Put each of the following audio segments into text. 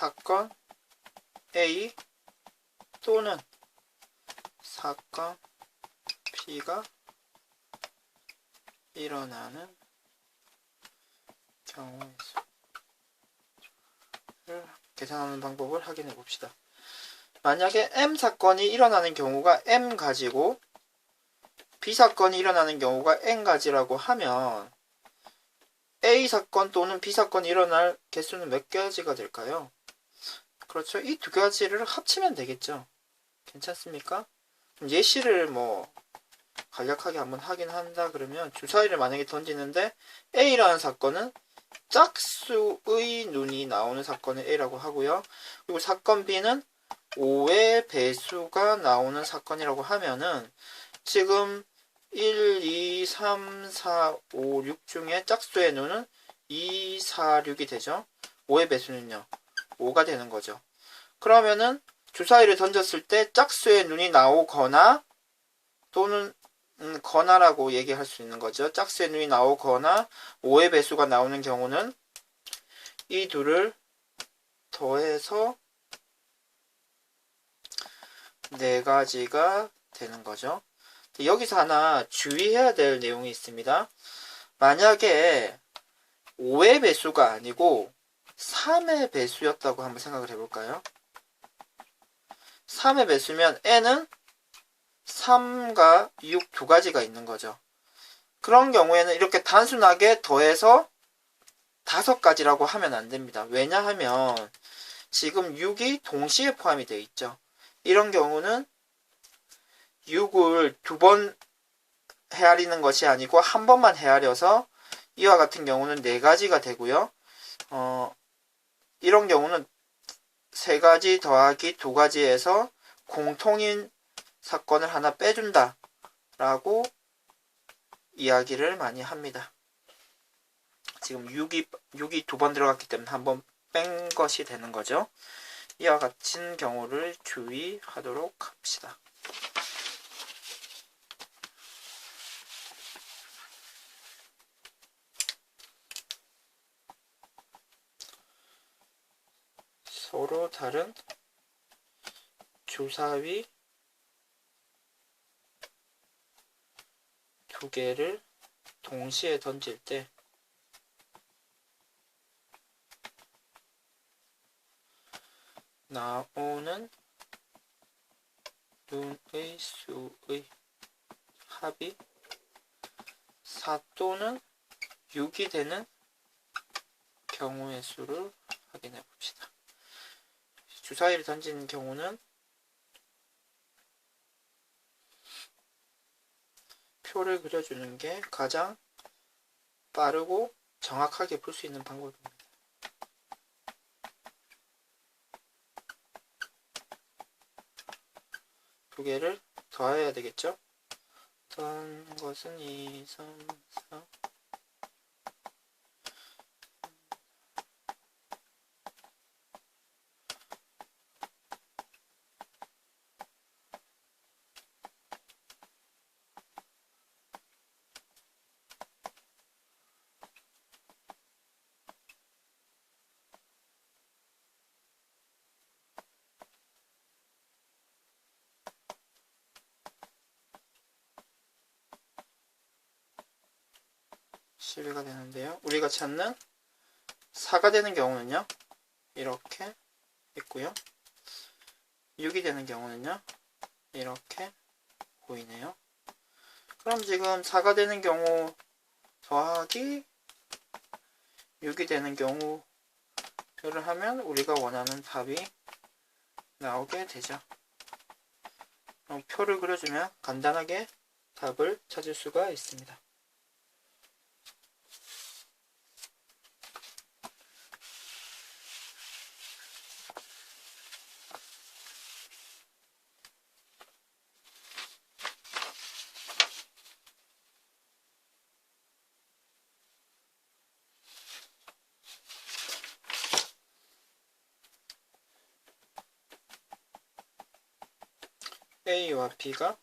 사건 A 또는 사건 B가 일어나는 경우의 수를 계산하는 방법을 확인해 봅시다. 만약에 M 사건이 일어나는 경우가 M 가지고 B 사건이 일어나는 경우가 N 가지라고 하면 A 사건 또는 B 사건이 일어날 개수는 몇 가지가 될까요? 그렇죠. 이 두 가지를 합치면 되겠죠. 괜찮습니까? 예시를 간략하게 한번 하긴 한다 그러면 주사위를 만약에 던지는데 A라는 사건은 짝수의 눈이 나오는 사건을 A라고 하고요. 그리고 사건 B는 5의 배수가 나오는 사건이라고 하면은 지금 1, 2, 3, 4, 5, 6 중에 짝수의 눈은 2, 4, 6이 되죠. 5의 배수는요. 5가 되는 거죠. 그러면은 주사위를 던졌을 때 짝수의 눈이 나오거나 또는 거나라고 얘기할 수 있는 거죠. 짝수의 눈이 나오거나 5의 배수가 나오는 경우는 이 둘을 더해서 4가지가 되는 거죠. 여기서 하나 주의해야 될 내용이 있습니다. 만약에 5의 배수가 아니고 3의 배수였다고 한번 생각을 해볼까요? 3의 배수면 n은 3과 6 두 가지가 있는 거죠. 그런 경우에는 이렇게 단순하게 더해서 5가지라고 하면 안 됩니다. 왜냐하면 지금 6이 동시에 포함이 되어 있죠. 이런 경우는 6을 2번 헤아리는 것이 아니고 한 번만 헤아려서 이와 같은 경우는 4가지가 되고요. 이런 경우는 3가지 더하기 2가지에서 공통인 사건을 하나 빼준다 라고 이야기를 많이 합니다. 지금 6이 2번 들어갔기 때문에 한 번 뺀 것이 되는 거죠. 이와 같은 경우를 주의하도록 합시다. 서로 다른 주사위 2개를 동시에 던질 때 나오는 눈의 수의 합이 4 또는 6이 되는 경우의 수를 확인해 봅시다. 주사위를 던지는 경우는 표를 그려주는 게 가장 빠르고 정확하게 볼 수 있는 방법입니다. 두 개를 더해야 되겠죠? 더한 것은 2, 3, 4 12가 되는데요. 우리가 찾는 4가 되는 경우는요. 이렇게 있고요. 6이 되는 경우는요. 이렇게 보이네요. 그럼 지금 4가 되는 경우 더하기 6이 되는 경우를 하면 우리가 원하는 답이 나오게 되죠. 그럼 표를 그려주면 간단하게 답을 찾을 수가 있습니다. A와 B가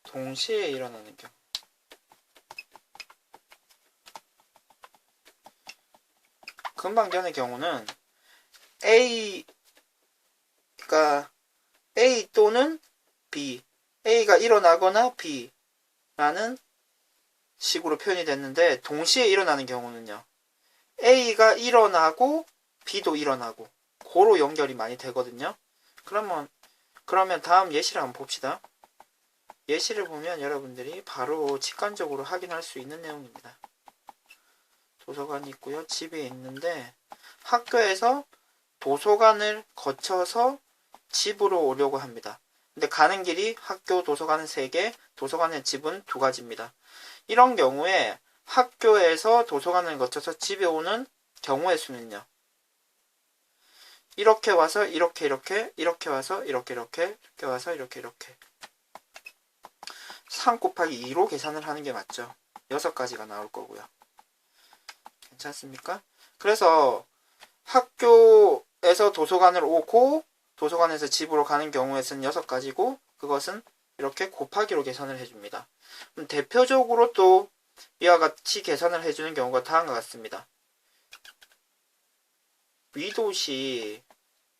동시에 일어나는 경우. 금방 전의 경우는 A가 A 또는 B, A가 일어나거나 B라는 식으로 표현이 됐는데, 동시에 일어나는 경우는요, A가 일어나고 B도 일어나고 고로 연결이 많이 되거든요. 그러면 다음 예시를 한번 봅시다. 예시를 보면 여러분들이 바로 직관적으로 확인할 수 있는 내용입니다. 도서관이 있고요. 집이 있는데 학교에서 도서관을 거쳐서 집으로 오려고 합니다. 근데 가는 길이 학교 도서관은 3개, 도서관의 집은 2가지입니다. 이런 경우에 학교에서 도서관을 거쳐서 집에 오는 경우의 수는요, 이렇게 와서 이렇게 이렇게 와서 이렇게 와서 이렇게 3 곱하기 2로 계산을 하는 게 맞죠. 6가지가 나올 거고요. 괜찮습니까? 그래서 학교에서 도서관을 오고 도서관에서 집으로 가는 경우에는 6가지고, 그것은 이렇게 곱하기로 계산을 해줍니다. 대표적으로 또 이와 같이 계산을 해주는 경우가 다음과 같습니다. 위도시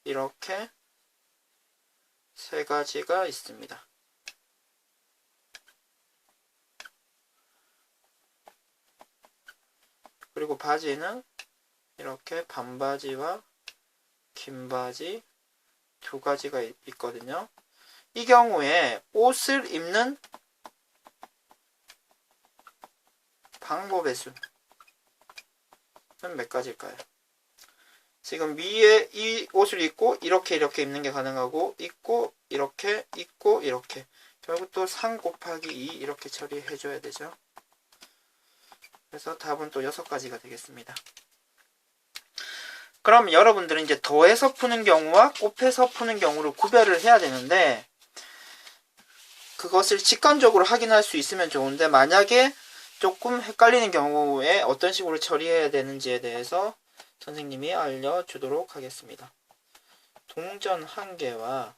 이렇게 3가지가 있습니다. 그리고 바지는 이렇게 반바지와 긴 바지 2가지가 있거든요. 이 경우에 옷을 입는 방법의 수는 몇 가지일까요? 지금 위에 이 옷을 입고 이렇게 입는 게 가능하고, 입고 이렇게 결국 또 3 곱하기 2 이렇게 처리해 줘야 되죠. 그래서 답은 또 6가지가 되겠습니다. 그럼 여러분들은 이제 더해서 푸는 경우와 곱해서 푸는 경우를 구별을 해야 되는데, 그것을 직관적으로 확인할 수 있으면 좋은데, 만약에 조금 헷갈리는 경우에 어떤 식으로 처리해야 되는지에 대해서 선생님이 알려주도록 하겠습니다. 동전 1개와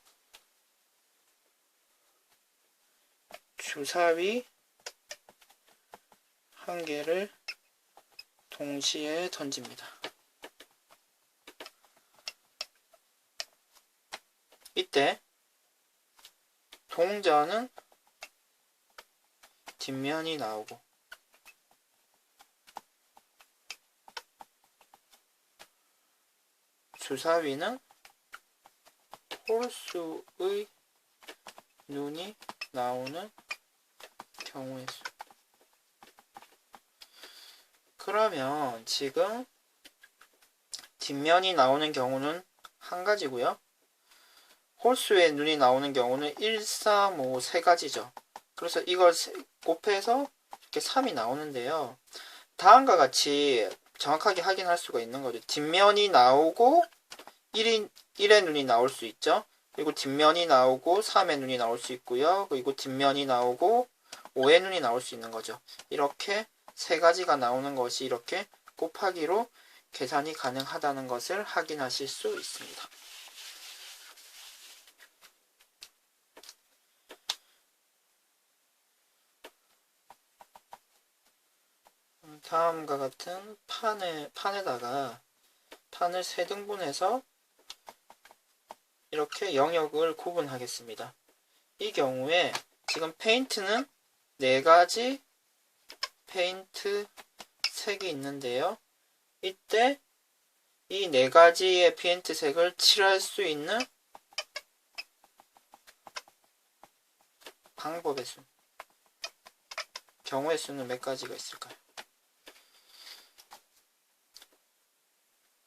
주사위 1개를 동시에 던집니다. 이때 동전은 뒷면이 나오고 주사위는 홀수의 눈이 나오는 경우의 수. 그러면 지금 뒷면이 나오는 경우는 1가지고요. 홀수의 눈이 나오는 경우는 1, 3, 5, 3가지죠. 그래서 이걸 곱해서 이렇게 3이 나오는데요. 다음과 같이 정확하게 확인할 수가 있는 거죠. 뒷면이 나오고 1의 눈이 나올 수 있죠. 그리고 뒷면이 나오고 3의 눈이 나올 수 있고요. 그리고 뒷면이 나오고 5의 눈이 나올 수 있는 거죠. 이렇게 3가지가 나오는 것이 이렇게 곱하기로 계산이 가능하다는 것을 확인하실 수 있습니다. 다음과 같은 판에다가 판을 3등분해서 이렇게 영역을 구분하겠습니다. 이 경우에 지금 페인트는 4가지 페인트 색이 있는데요. 이때 이 4가지의 페인트 색을 칠할 수 있는 방법의 수, 경우의 수는 몇 가지가 있을까요?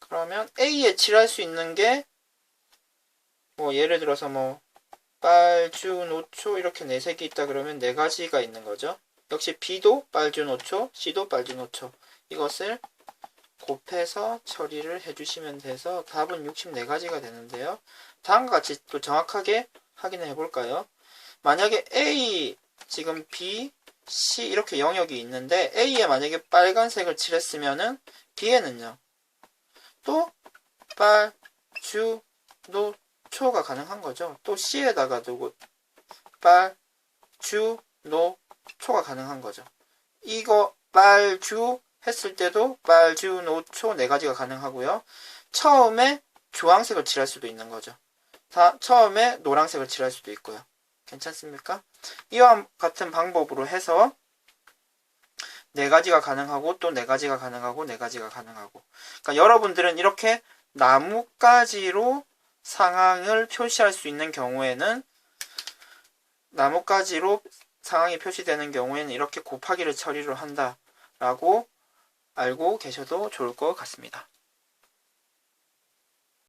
그러면 A에 칠할 수 있는 게 예를 들어서 빨주, 노초 이렇게 4색이 있다 그러면 4가지가 있는 거죠. 역시 B도 빨주, 노초, C도 빨주, 노초. 이것을 곱해서 처리를 해주시면 돼서 답은 64가지가 되는데요. 다음과 같이 또 정확하게 확인해 볼까요? 만약에 A, 지금 B, C 이렇게 영역이 있는데 A에 만약에 빨간색을 칠했으면은 B에는요, 또 빨주, 노초가 가능한 거죠. 또 C에다가 두고 빨주, 노초가 가능한 거죠. 이거 빨주 했을 때도 빨주, 노초 4가지가 가능하고요. 처음에 주황색을 칠할 수도 있는 거죠. 처음에 노란색을 칠할 수도 있고요. 괜찮습니까? 이와 같은 방법으로 해서 네 가지가 가능하고 또 네 가지가 가능하고 네 가지가 가능하고. 그러니까 여러분들은 이렇게 나뭇가지로 상황을 표시할 수 있는 경우에는 나뭇가지로 상황이 표시되는 경우에는 이렇게 곱하기를 처리를 한다라고 알고 계셔도 좋을 것 같습니다.